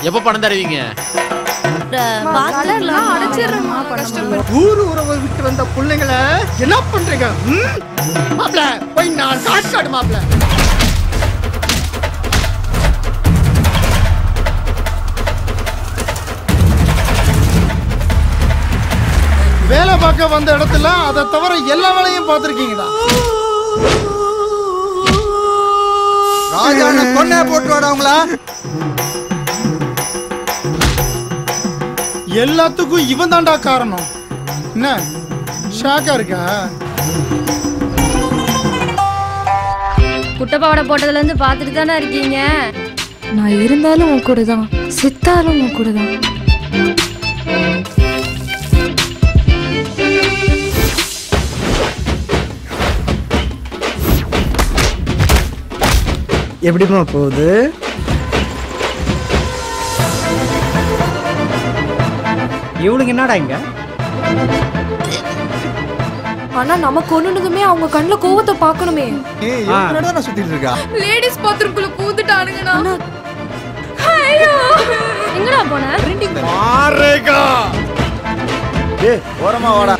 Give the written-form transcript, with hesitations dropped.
எப்ப பணம் தருவீங்க? ஊரு உறவை விட்டு வந்த பிள்ளைங்களை என்ன பண்றீங்க? மாப்பிள போய் நான் காட்டு மாப்பிள. வேலை பார்க்க வந்த இடத்துல அதை தவிர எல்லா வேலையும் பார்த்துருக்கீங்களா? ராஜான கொன்னே போட்டு வாடா. எல்லாத்துக்கும் இவன் தாண்டா காரணம். என்ன ஷாக்கா இருக்கா? குட்டப்பாவடை போட்டதுல இருந்து பாத்துட்டு தானே இருக்கீங்க. நான் இருந்தாலும் உன் கூட தான், செத்தாலும் உன் கூட தான். எப்படிமா போகுது? இவனுக்கு என்னடா இங்க? ஆனா நமக்கு ஒண்ணுனதுமே அவங்க கண்ணுல கோவத்தை பார்க்கணுமே. நான் சுத்திட்டு இருக்கா. லேடிஸ் பாத்ரூம்குள்ள பூந்துட்டானுங்கண்ணா. எங்கடா போன? மாரேகா. ஓரமா வாடா.